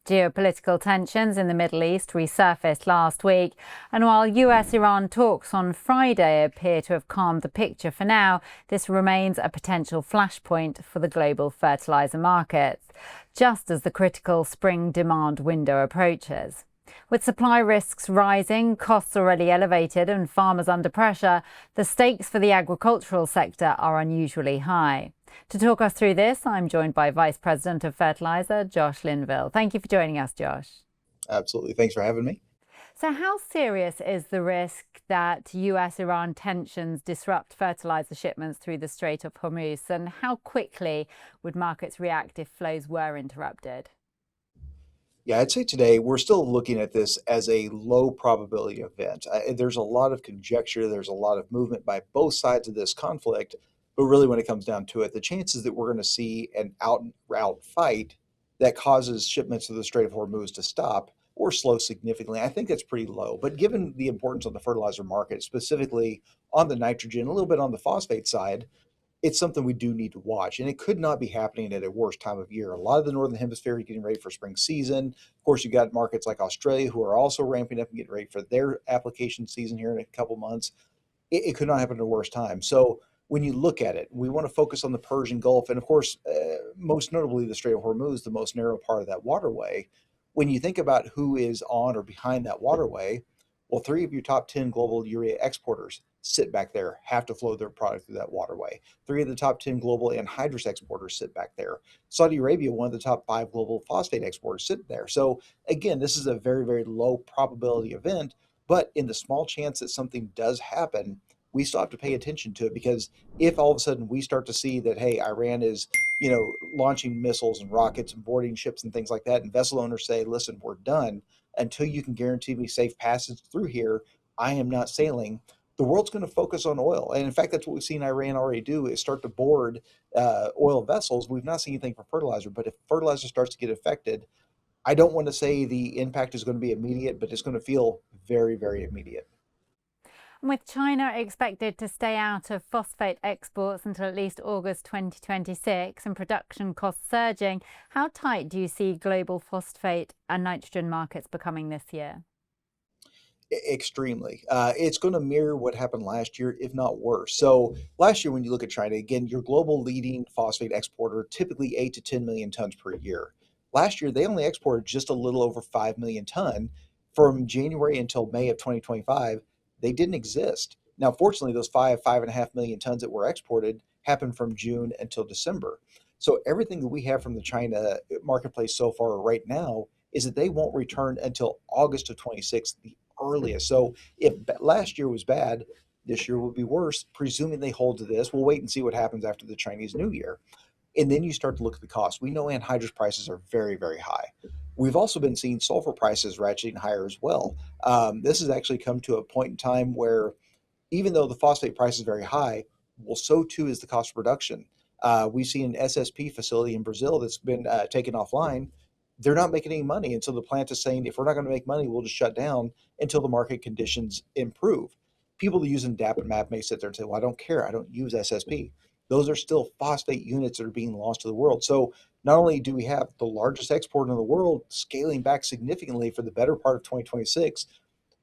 Geopolitical tensions in the Middle East resurfaced last week, and while US-Iran talks on Friday appear to have calmed the picture for now, this remains a potential flashpoint for the global fertilizer markets, just as the critical spring demand window approaches. With supply risks rising, costs already elevated, and farmers under pressure, the stakes for the agricultural sector are unusually high. To talk us through this, I'm joined by Vice President of Fertilizer, Josh Linville. Thank you for joining us, Josh. Absolutely. Thanks for having me. So how serious is the risk that US-Iran tensions disrupt fertilizer shipments through the Strait of Hormuz, and how quickly would markets react if flows were interrupted? Yeah, I'd say today we're still looking at this as a low probability event. There's a lot of conjecture, there's a lot of movement by both sides of this conflict, but really when it comes down to it, the chances that we're going to see an out and out fight that causes shipments to the Strait of Hormuz to stop or slow significantly, I think that's pretty low. But given the importance of the fertilizer market, specifically on the nitrogen, a little bit on the phosphate side, it's something we do need to watch, and it could not be happening at a worse time of year. A lot of the northern hemisphere is getting ready for spring season. Of course, you got markets like Australia who are also ramping up and getting ready for their application season here in a couple months. It could not happen at a worse time. So when you look at it, we want to focus on the Persian Gulf, and of course, most notably the Strait of Hormuz, the most narrow part of that waterway. When you think about who is on or behind that waterway, well, three of your top 10 global urea exporters sit back there, have to flow their product through that waterway. Three of the top 10 global anhydrous exporters sit back there. Saudi Arabia, one of the top five global phosphate exporters, sit there. So, again, this is a very, very low probability event. But in the small chance that something does happen, we still have to pay attention to it, because if all of a sudden we start to see that, hey, Iran is, launching missiles and rockets and boarding ships and things like that, and vessel owners say, listen, we're done until you can guarantee me safe passage through here, I am not sailing. The world's going to focus on oil. And in fact, that's what we've seen Iran already do, is start to board oil vessels. We've not seen anything for fertilizer, but if fertilizer starts to get affected, I don't want to say the impact is going to be immediate, but it's going to feel very, very immediate. With China expected to stay out of phosphate exports until at least August 2026 and production costs surging, how tight do you see global phosphate and nitrogen markets becoming this year? Extremely. It's going to mirror what happened last year, if not worse. So last year, when you look at China, again, your global leading phosphate exporter, typically 8 to 10 million tons per year. Last year, they only exported just a little over 5 million ton. From January until May of 2025, they didn't exist. Now, fortunately, those 5.5 million tons that were exported happened from June until December. So everything that we have from the China marketplace so far right now is that they won't return until August of 26, the earliest. So if last year was bad, this year will be worse, presuming they hold to this. We'll wait and see what happens after the Chinese New Year. And then you start to look at the cost. We know anhydrous prices are very, very high. We've also been seeing sulfur prices ratcheting higher as well. This has actually come to a point in time where, even though the phosphate price is very high, well, so too is the cost of production. We've seen an SSP facility in Brazil that's been taken offline. They're not making any money. And so the plant is saying, if we're not going to make money, we'll just shut down until the market conditions improve. People using DAP and MAP may sit there and say, well, I don't care. I don't use SSP. Those are still phosphate units that are being lost to the world. So not only do we have the largest exporter in the world scaling back significantly for the better part of 2026,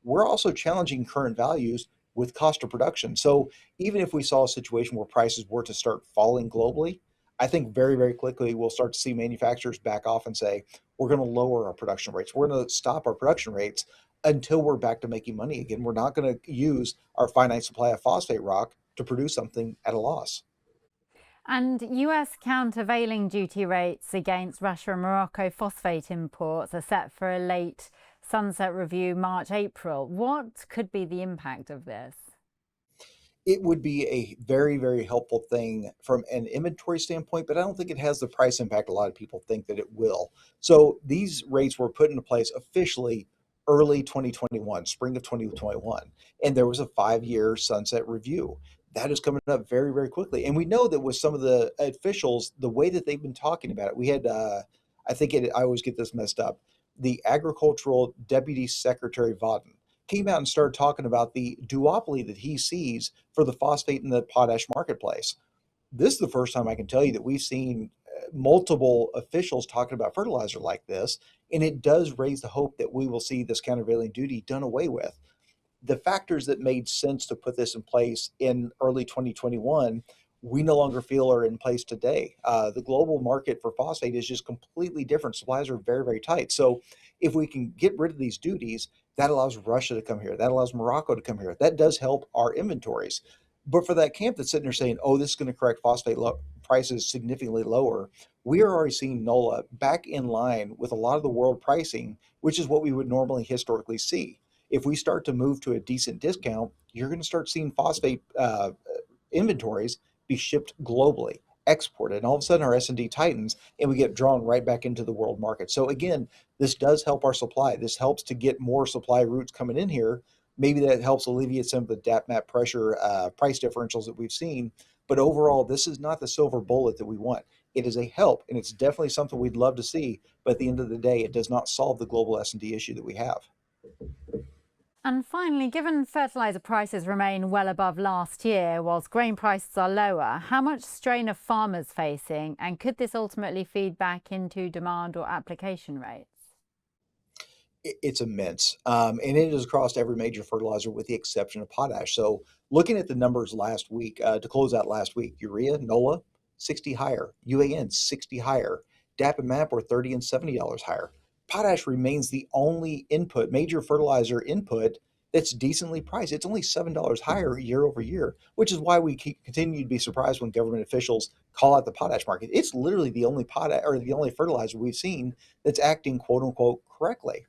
we're also challenging current values with cost of production. So even if we saw a situation where prices were to start falling globally, I think very, very quickly we'll start to see manufacturers back off and say, we're going to lower our production rates. We're going to stop our production rates until we're back to making money again. We're not going to use our finite supply of phosphate rock to produce something at a loss. And US countervailing duty rates against Russia and Morocco phosphate imports are set for a late sunset review March, April. What could be the impact of this? It would be a very, very helpful thing from an inventory standpoint, but I don't think it has the price impact a lot of people think that it will. So these rates were put into place officially early 2021, spring of 2021, and there was a 5-year sunset review. That is coming up very, very quickly. And we know that with some of the officials, the way that they've been talking about it, we had, I always get this messed up, the agricultural deputy secretary Vodden came out and started talking about the duopoly that he sees for the phosphate and the potash marketplace. This is the first time I can tell you that we've seen multiple officials talking about fertilizer like this, and it does raise the hope that we will see this countervailing duty done away with. The factors that made sense to put this in place in early 2021, we no longer feel are in place today. The global market for phosphate is just completely different. Supplies are very, very tight. So if we can get rid of these duties, that allows Russia to come here. That allows Morocco to come here. That does help our inventories. But for that camp that's sitting there saying, oh, this is going to correct phosphate prices significantly lower, we are already seeing NOLA back in line with a lot of the world pricing, which is what we would normally historically see. If we start to move to a decent discount, you're going to start seeing phosphate inventories be shipped globally, exported, and all of a sudden our S&D tightens and we get drawn right back into the world market. So again, this does help our supply. This helps to get more supply routes coming in here. Maybe that helps alleviate some of the DAP-MAP pressure, price differentials that we've seen. But overall, this is not the silver bullet that we want. It is a help, and it's definitely something we'd love to see. But at the end of the day, it does not solve the global S&D issue that we have. And finally, given fertilizer prices remain well above last year, whilst grain prices are lower, how much strain are farmers facing, and could this ultimately feed back into demand or application rates? It's immense, and it is across every major fertilizer with the exception of potash. So looking at the numbers last week, to close out last week, urea, NOLA, 60 higher, UAN, 60 higher, DAP and MAP were $30 and $70 higher. Potash remains the only input, major fertilizer input that's decently priced. It's only $7 higher year over year, which is why we continue to be surprised when government officials call out the potash market. It's literally the only potash or the only fertilizer we've seen that's acting quote unquote correctly.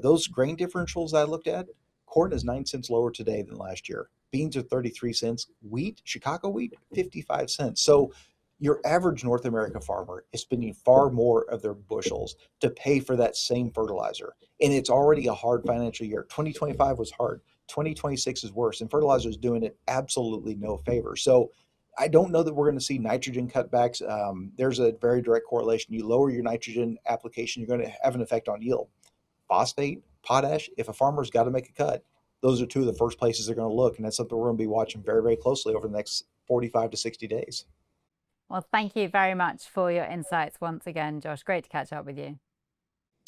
Those grain differentials I looked at, corn is 9 cents lower today than last year. Beans are 33 cents. Wheat, Chicago wheat, 55 cents. So your average North America farmer is spending far more of their bushels to pay for that same fertilizer. And it's already a hard financial year. 2025 was hard. 2026 is worse. And fertilizer is doing it absolutely no favor. So I don't know that we're going to see nitrogen cutbacks. There's a very direct correlation. You lower your nitrogen application, you're going to have an effect on yield. Phosphate, potash, if a farmer's got to make a cut, those are two of the first places they're going to look. And that's something we're going to be watching very, very closely over the next 45 to 60 days. Well, thank you very much for your insights once again, Josh. Great to catch up with you.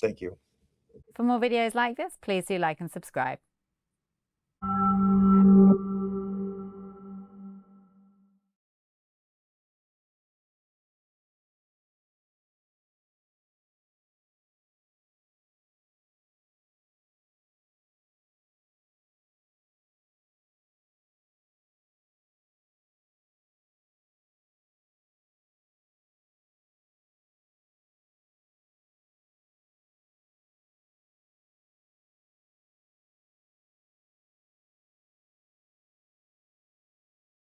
Thank you. For more videos like this, please do like and subscribe.